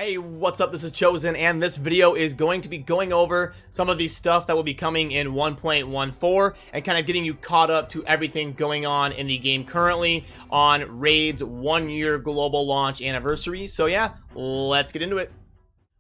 Hey, what's up? This is Chosen, and this video is going to be going over some of the stuff that will be coming in 1.14 and kind of getting you caught up to everything going on in the game currently on Raid's 1-year global launch anniversary. So yeah, let's get into it.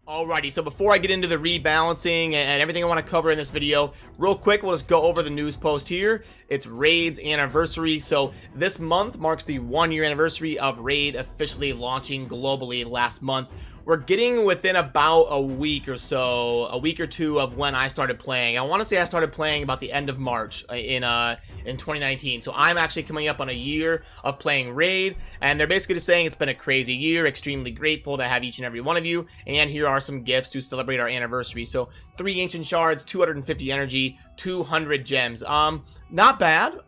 Alrighty, so before I get into the rebalancing and everything I want to cover in this video, real quick, we'll just go over the news post here. It's Raid's anniversary, so this month marks the 1-year anniversary of Raid officially launching globally last month. We're getting within about a week or so, a week or two of when I started playing. I want to say I started playing about the end of March in 2019. So I'm actually coming up on a year of playing Raid, and they're basically just saying it's been a crazy year, extremely grateful to have each and every one of you, and here are some gifts to celebrate our anniversary. So 3 ancient shards, 250 energy, 200 gems. Not bad.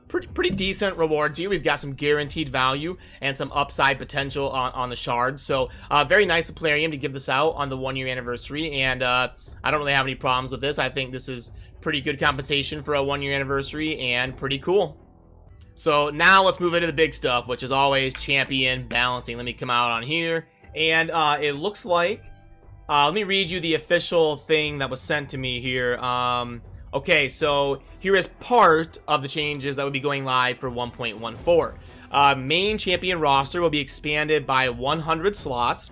Pretty decent rewards here. We've got some guaranteed value and some upside potential on the shards. So very nice of Plarium to give this out on the 1-year anniversary, and I don't really have any problems with this. I think this is pretty good compensation for a 1-year anniversary and pretty cool. So now let's move into the big stuff, which is always champion balancing. Let me come out on here, and it looks like let me read you the official thing that was sent to me here. Okay, so here is part of the changes that will be going live for 1.14. Main champion roster will be expanded by 100 slots.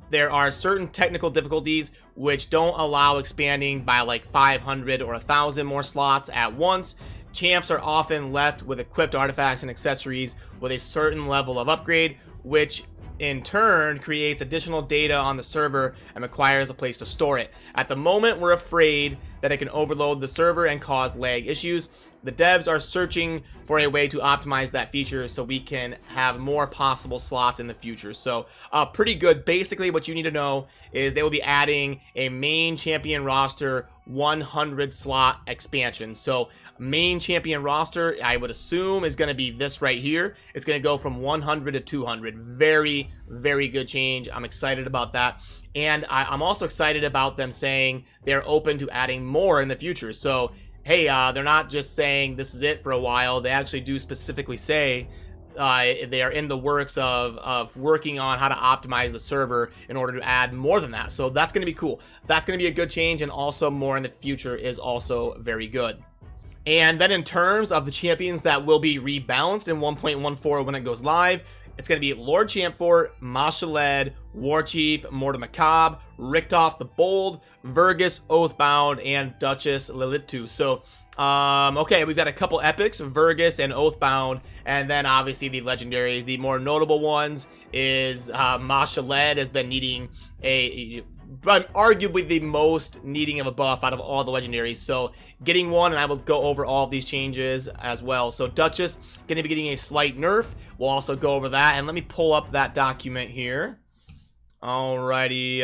There are certain technical difficulties which don't allow expanding by like 500 or 1,000 more slots at once. Champs are often left with equipped artifacts and accessories with a certain level of upgrade, which in turn creates additional data on the server and requires a place to store it. At the moment, we're afraid that it can overload the server and cause lag issues. The devs are searching for a way to optimize that feature so we can have more possible slots in the future. So pretty good. Basically what you need to know is they will be adding a main champion roster 100 slot expansion. So main champion roster, I would assume, is going to be this right here. It's going to go from 100 to 200. Very good change. I'm excited about that. And I'm also excited about them saying they're open to adding more in the future. So hey, they're not just saying this is it for a while. They actually do specifically say they are in the works of working on how to optimize the server in order to add more than that. So that's going to be cool. That's going to be a good change, and also more in the future is also very good. And then in terms of the champions that will be rebalanced in 1.14 when it goes live, it's going to be Lord Champfort, Mashaled, Warchief, Morta Macabre, Richtof the Bold, Vergus, Oathbound, and Duchess Lilitu. So, okay, we've got a couple epics, Vergus and Oathbound, and then obviously the legendaries. The more notable ones is Mashaled has been needing arguably the most needing of a buff out of all the legendaries, so getting one, and I will go over all of these changes as well. So Duchess going to be getting a slight nerf. We'll also go over that, and let me pull up that document here. Alrighty,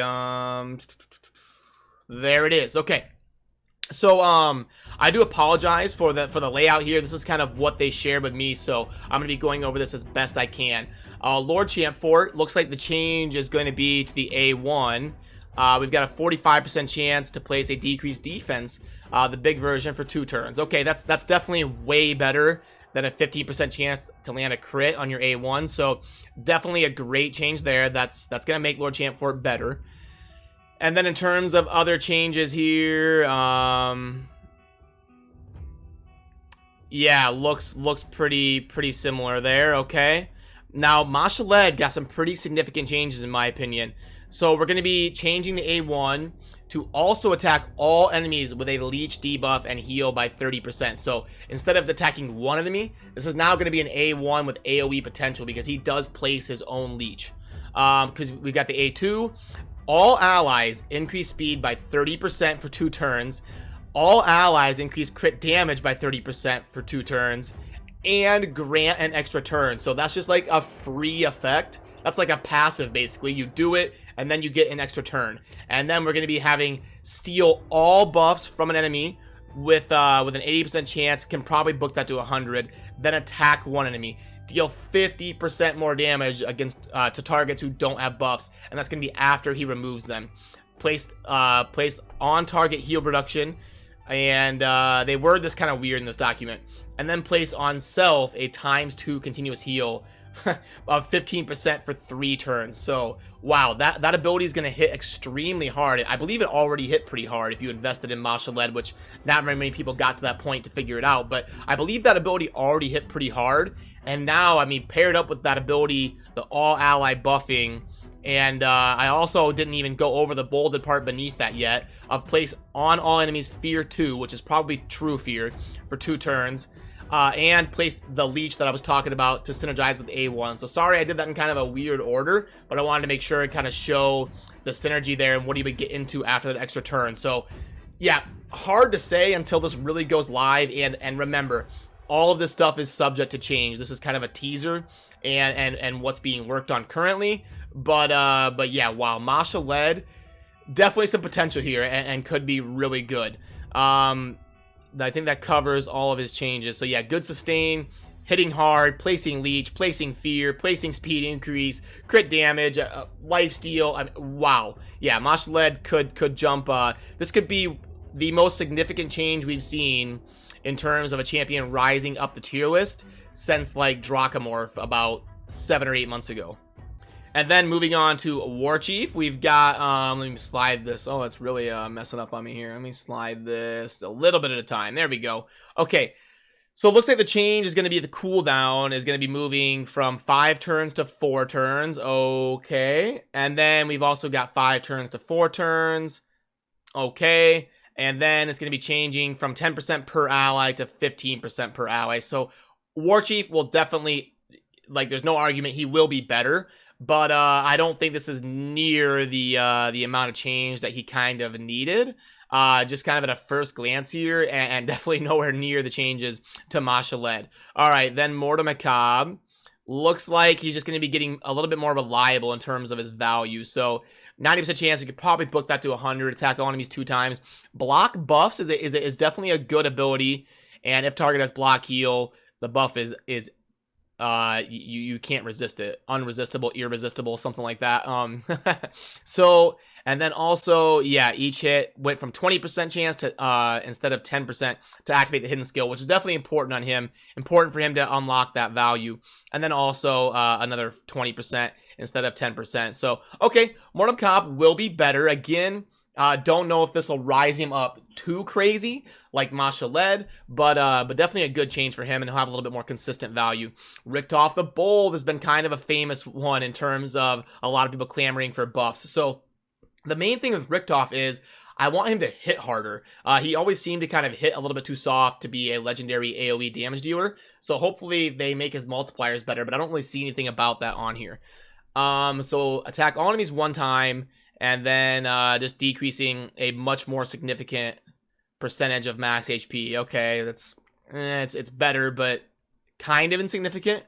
there it is. Okay, so I do apologize for the layout here. This is kind of what they shared with me, so I'm gonna be going over this as best I can. Lord Champfort, looks like the change is going to be to the A1. We've got a 45% chance to place a decreased defense, the big version, for 2 turns. Okay, that's definitely way better than a 15% chance to land a crit on your A1. So definitely a great change there. That's gonna make Lord Champfort better. And then in terms of other changes here, yeah, looks pretty similar there. Okay, now Mashaled got some pretty significant changes in my opinion. So we're going to be changing the A1 to also attack all enemies with a leech debuff and heal by 30%. So instead of attacking one enemy, this is now going to be an A1 with AoE potential because he does place his own leech. Because we've got the A2. All allies increase speed by 30% for 2 turns. All allies increase crit damage by 30% for 2 turns. And grant an extra turn. So that's just like a free effect. That's like a passive, basically. You do it, and then you get an extra turn. And then we're going to be having steal all buffs from an enemy with an 80% chance. Can probably book that to 100. Then attack one enemy. Deal 50% more damage against to targets who don't have buffs, and that's going to be after he removes them. Place on target heal reduction, and they word this kind of weird in this document. And then place on self a ×2 continuous heal of 15% for 3 turns. So, wow, that ability is going to hit extremely hard. I believe it already hit pretty hard if you invested in Masha Led, which not very many people got to that point to figure it out. But I believe that ability already hit pretty hard. And now, I mean, paired up with that ability, the all-ally buffing, and I also didn't even go over the bolded part beneath that yet, of place on all enemies Fear 2, which is probably True Fear, for 2 turns. And place the leech that I was talking about to synergize with A1. So sorry I did that in kind of a weird order, but I wanted to make sure and kind of show the synergy there and what he would get into after that extra turn. So yeah, hard to say until this really goes live. And remember, all of this stuff is subject to change. This is kind of a teaser and what's being worked on currently. But yeah, wow, Masha Led, definitely some potential here and could be really good. I think that covers all of his changes. So yeah, good sustain, hitting hard, placing leech, placing fear, placing speed increase, crit damage, life steal. I mean, wow. Yeah, Masha Led could jump. This could be the most significant change we've seen in terms of a champion rising up the tier list since like Dracomorph about 7 or 8 months ago. And then moving on to War Chief, we've got, let me slide this. Oh, it's really messing up on me here. Let me slide this a little bit at a time. There we go. Okay, so it looks like the change is going to be the cooldown is going to be moving from 5 turns to 4 turns. Okay, and then we've also got 5 turns to 4 turns. Okay, and then it's going to be changing from 10% per ally to 15% per ally. So War Chief will definitely, like, there's no argument, he will be better. But I don't think this is near the amount of change that he kind of needed. Just kind of at a first glance here, and definitely nowhere near the changes to Masha Led. All right, then Mortal Macabre. Looks like he's just going to be getting a little bit more reliable in terms of his value. So 90% chance we could probably book that to 100, attack all enemies 2 times. Block buffs is definitely a good ability. And if target has block heal, the buff is you can't resist it. Unresistible, irresistible, something like that. So, and then also, yeah, each hit went from 20% chance to instead of 10% to activate the hidden skill, which is definitely important on him. Important for him to unlock that value. And then also another 20% instead of 10%. So, okay, Mortal Macabre will be better. Again, don't know if this will rise him up too crazy like Masha Led, but definitely a good change for him, and he'll have a little bit more consistent value. Richtof the Bold has been kind of a famous one in terms of a lot of people clamoring for buffs. So the main thing with Richtof is I want him to hit harder. He always seemed to kind of hit a little bit too soft to be a legendary AoE damage dealer. So hopefully they make his multipliers better, but I don't really see anything about that on here. So attack all enemies 1 time, and then just decreasing a much more significant percentage of max HP. Okay, that's it's better, but kind of insignificant.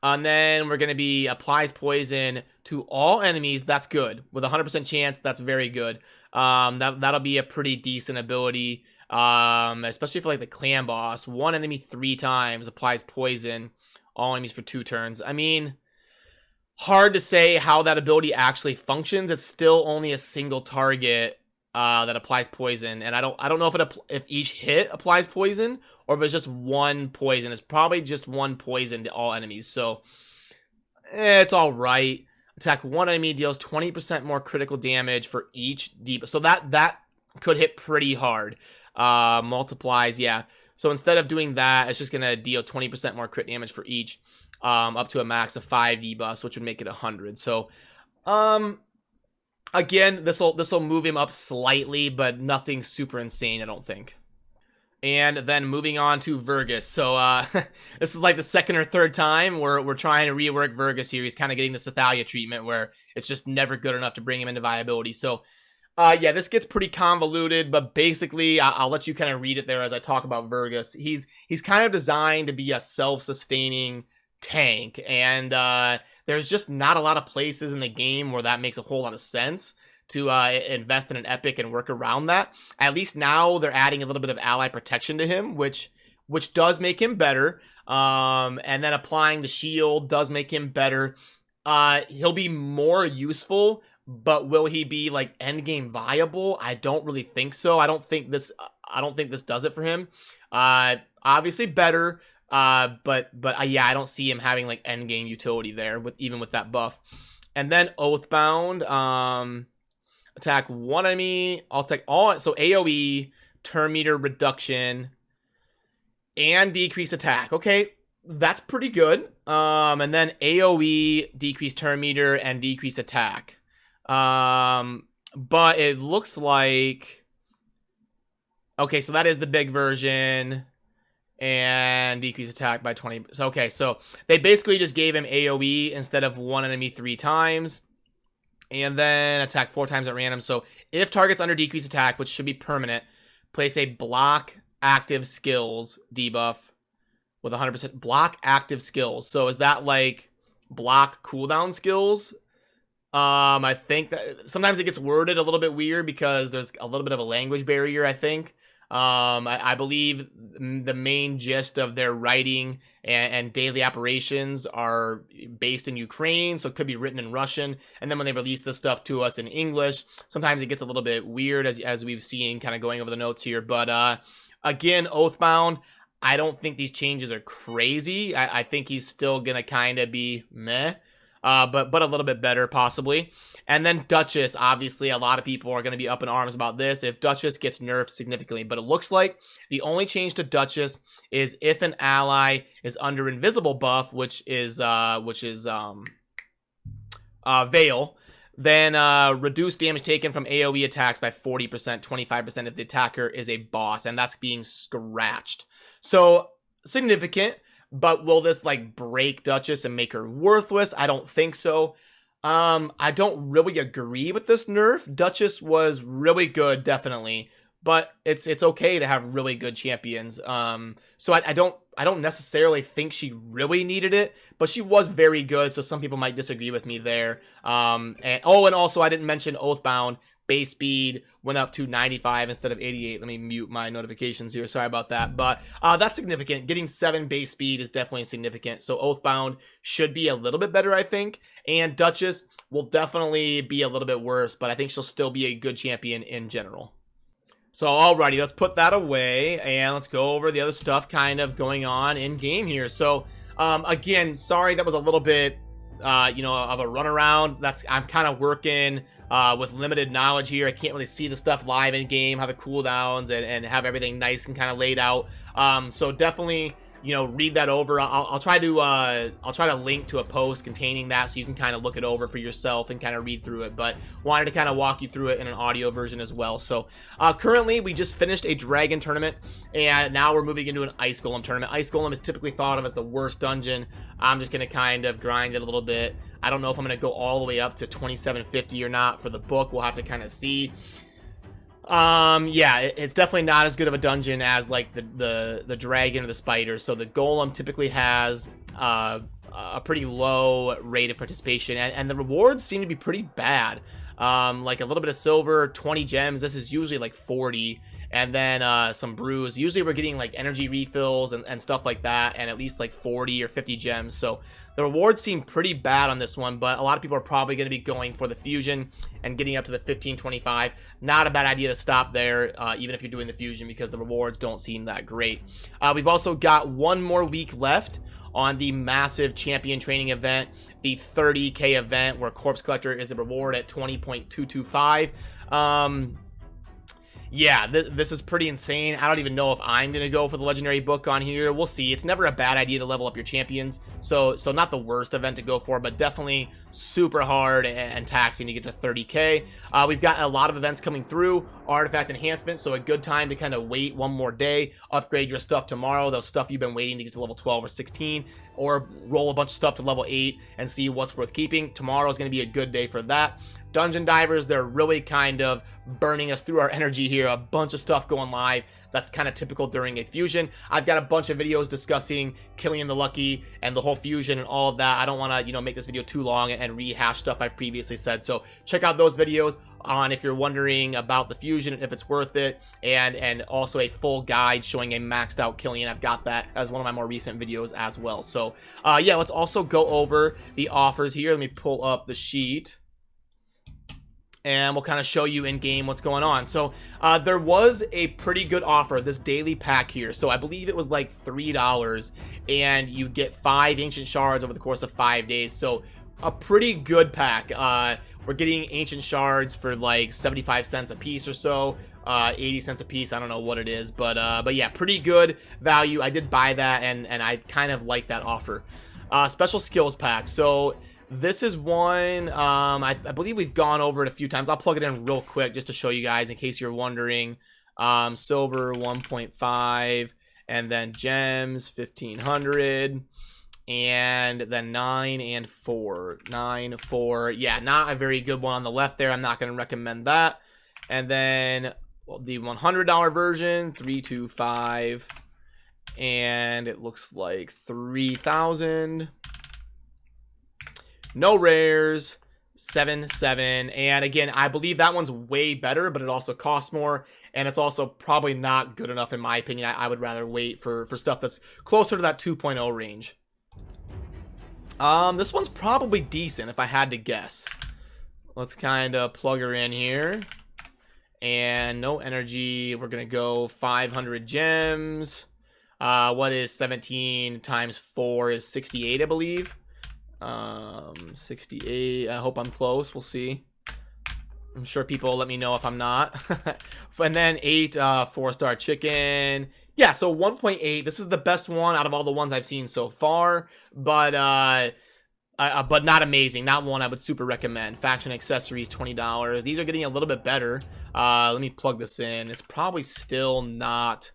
And then we're going to be applies poison to all enemies. That's good. With a 100% chance, that's very good. That'll be a pretty decent ability, especially for like the clan boss. 1 enemy 3 times, applies poison, all enemies for 2 turns. I mean, hard to say how that ability actually functions. It's still only a single target that applies poison, and I don't know if each hit applies poison or if it's just 1 poison. It's probably just 1 poison to all enemies, so it's all right. Attack 1 enemy, deals 20% more critical damage for each deep. So that could hit pretty hard. Multiplies, yeah. So instead of doing that, it's just gonna deal 20% more crit damage for each, up to a max of 5 debuffs, which would make it 100. So, again, this will move him up slightly, but nothing super insane, I don't think. And then moving on to Vergus. So this is like the 2nd or 3rd time we're trying to rework Vergus here. He's kind of getting the Sathalia treatment where it's just never good enough to bring him into viability. So yeah, this gets pretty convoluted, but basically I'll let you kind of read it there as I talk about Vergus. He's kind of designed to be a self-sustaining tank, and there's just not a lot of places in the game where that makes a whole lot of sense to invest in an epic and work around that. At least now they're adding a little bit of ally protection to him, which does make him better. And then applying the shield does make him better. He'll be more useful, but will he be like end game viable? I don't really think so. I don't think this does it for him. Obviously better. Yeah, I don't see him having like end game utility there with even with that buff. And then Oathbound, attack one enemy. I'll take all, so AoE, turn meter reduction, and decrease attack. Okay, that's pretty good. And then AoE, decrease turn meter, and decrease attack. But it looks like, okay, so that is the big version. And decrease attack by 20. So, okay, so they basically just gave him AoE instead of one enemy 3 times. And then attack 4 times at random. So if targets under decrease attack, which should be permanent, place a block active skills debuff with 100% block active skills. So is that like block cooldown skills? I think that sometimes it gets worded a little bit weird because there's a little bit of a language barrier, I think. I believe the main gist of their writing and daily operations are based in Ukraine, so it could be written in Russian. And then when they release this stuff to us in English, sometimes it gets a little bit weird, as we've seen kind of going over the notes here. But again, Oathbound, I don't think these changes are crazy. I think he's still going to kind of be meh. But a little bit better, possibly. And then Duchess, obviously, a lot of people are going to be up in arms about this if Duchess gets nerfed significantly. But it looks like the only change to Duchess is if an ally is under invisible buff, which is Veil, then reduce damage taken from AoE attacks by 40%, 25% if the attacker is a boss, and that's being scratched. So significant. But will this like break Duchess and make her worthless? I don't think so. I don't really agree with this nerf. Duchess was really good, definitely, but it's okay to have really good champions. So I don't necessarily think she really needed it, but she was very good. So some people might disagree with me there. And also I didn't mention Oathbound. Base speed went up to 95 instead of 88. Let me mute my notifications here. Sorry about that. But that's significant. Getting 7 base speed is definitely significant. So Oathbound should be a little bit better, I think. And Duchess will definitely be a little bit worse, but I think she'll still be a good champion in general. So alrighty, let's put that away and let's go over the other stuff kind of going on in game here. So again, sorry that was a little bit of a runaround. I'm kind of working with limited knowledge here. I can't really see the stuff live in game, how the cooldowns and have everything nice and kind of laid out. So definitely, read that over. I'll try to link to a post containing that so you can kind of look it over for yourself and kind of read through it, but wanted to kind of walk you through it in an audio version as well. So currently we just finished a dragon tournament and now we're moving into an ice golem tournament. Ice golem is typically thought of as the worst dungeon. I'm just going to kind of grind it a little bit. I don't know if I'm going to go all the way up to 2750 or not for the book. We'll have to kind of see. Yeah, it's definitely not as good of a dungeon as like the dragon or the spider. So the golem typically has a pretty low rate of participation, and the rewards seem to be pretty bad. Like a little bit of silver, 20 gems. This is usually like 40, and then some brews. Usually we're getting like energy refills and stuff like that, and at least like 40 or 50 gems. So the rewards seem pretty bad on this one, but a lot of people are probably going to be going for the fusion and getting up to the 1525. Not a bad idea to stop there, even if you're doing the fusion, because the rewards don't seem that great. We've also got one more week left on the massive champion training event, the 30k event, where Corpse Collector is a reward at 20.225. Yeah, this is pretty insane. I don't even know if I'm going to go for the legendary book on here. We'll see. It's never a bad idea to level up your champions. So not the worst event to go for, but definitely super hard and taxing to get to 30k. We've got a lot of events coming through. Artifact enhancement, so a good time to kind of wait one more day. Upgrade your stuff tomorrow, those stuff you've been waiting to get to level 12 or 16. Or roll a bunch of stuff to level 8 and see what's worth keeping. Tomorrow is going to be a good day for that. Dungeon divers, they're really kind of burning us through our energy here. A bunch of stuff going live. That's kind of typical during a fusion. I've got a bunch of videos discussing Killian the Lucky and the whole fusion and all of that. I don't want to, make this video too long and rehash stuff I've previously said. So check out those videos on if you're wondering about the fusion, if it's worth it, and also a full guide showing a maxed out Killian. I've got that as one of my more recent videos as well. So yeah, let's also go over the offers here. Let me pull up the sheet. and we'll kind of show you in game what's going on. So there was a pretty good offer, this daily pack here. So I believe it was like $3, and you get 5 ancient shards over the course of 5 days. So a pretty good pack. We're getting ancient shards for like 75 cents a piece or so, 80 cents a piece. I don't know what it is, but yeah, pretty good value. I did buy that, and I kind of like that offer. Special skills pack. So this is one, I believe we've gone over it a few times. I'll plug it in real quick just to show you guys in case you're wondering. Silver 1.5, and then gems 1500, and then 9 and 4. 9, 4. Yeah, not a very good one on the left there. I'm not going to recommend that. And then the $100 version, 325, and it looks like 3000. No rares, 7, 7, and again, I believe that one's way better, but it also costs more, and it's also probably not good enough in my opinion. I would rather wait for stuff that's closer to that 2.0 range. This one's probably decent if I had to guess. Let's kind of plug her in here, and no energy. We're gonna go 500 gems. What is 17 times 4 is 68, I believe. 68. I hope I'm close. We'll see. I'm sure people will let me know if I'm not. And then 8 4-star chicken. Yeah, so 1.8. This is the best one out of all the ones I've seen so far, but not amazing. Not one I would super recommend. Faction accessories, $20. These are getting a little bit better. Let me plug this in. It's probably still not.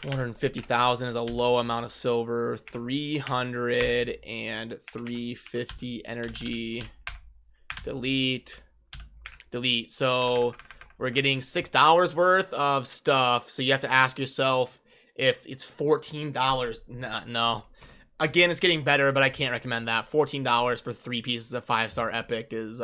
450,000 is a low amount of silver. 300 and 350 energy. Delete. So we're getting $6 worth of stuff. So you have to ask yourself if it's $14. No. Again, it's getting better, but I can't recommend that. $14 for 3 pieces of 5-star epic is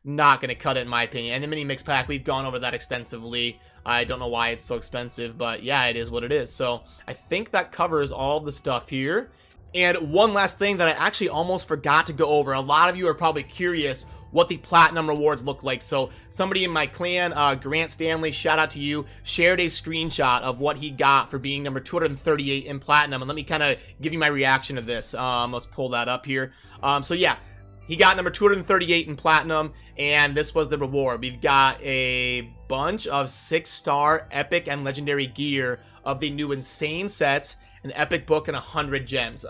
not going to cut it in my opinion. And the mini mix pack, we've gone over that extensively. I don't know why it's so expensive, but yeah, it is what it is. So I think that covers all the stuff here. And one last thing that I actually almost forgot to go over. A lot of you are probably curious what the platinum rewards look like. So somebody in my clan, Grant Stanley, shout out to you, shared a screenshot of what he got for being number 238 in platinum. And let me kind of give you my reaction to this. Let's pull that up here. So yeah, he got number 238 in platinum, and this was the reward. We've got a bunch of 6-star epic and legendary gear of the new insane sets, an epic book, and 100 gems.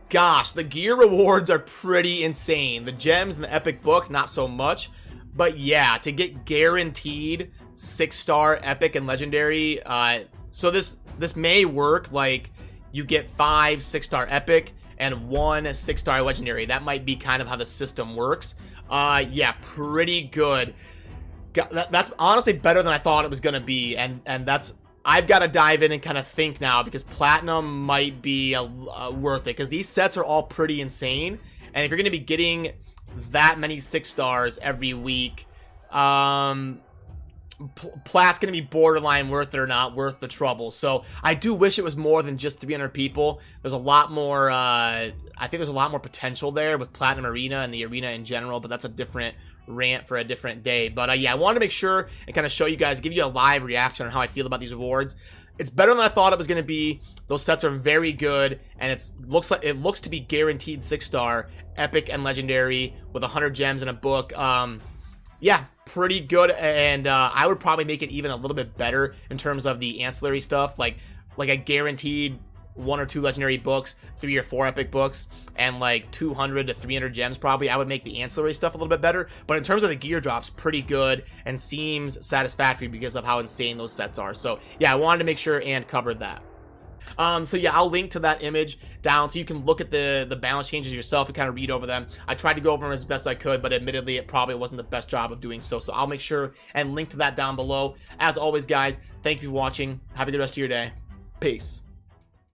Gosh, the gear rewards are pretty insane. The gems and the epic book, not so much. But yeah, to get guaranteed 6-star epic and legendary, so this may work. Like, you get 5 6-star epic and 1 6-star legendary. That might be kind of how the system works. Yeah, pretty good. That's honestly better than I thought it was gonna be, and that's, I've got to dive in and kind of think now, because platinum might be worth it, because these sets are all pretty insane, and if you're gonna be getting that many 6 stars every week, Plat's gonna be borderline worth it or not worth the trouble. So I do wish it was more than just 300 people. There's a lot more, I think there's a lot more potential there with Platinum Arena and the arena in general, but that's a different rant for a different day. But yeah, I wanted to make sure and kind of show you guys, give you a live reaction on how I feel about these rewards. It's better than I thought it was going to be. Those sets are very good, and it looks to be guaranteed 6-star epic and legendary with 100 gems and a book. Yeah, pretty good, and I would probably make it even a little bit better in terms of the ancillary stuff, like a guaranteed 1 or 2 legendary books, 3 or 4 epic books, and like 200 to 300 gems probably. I would make the ancillary stuff a little bit better, but in terms of the gear drops, pretty good and seems satisfactory because of how insane those sets are. So yeah, I wanted to make sure and cover that. So yeah, I'll link to that image down so you can look at the balance changes yourself and kind of read over them. I tried to go over them as best I could, but admittedly it probably wasn't the best job of doing so. So I'll make sure and link to that down below. As always, guys, thank you for watching. Have a good rest of your day. Peace.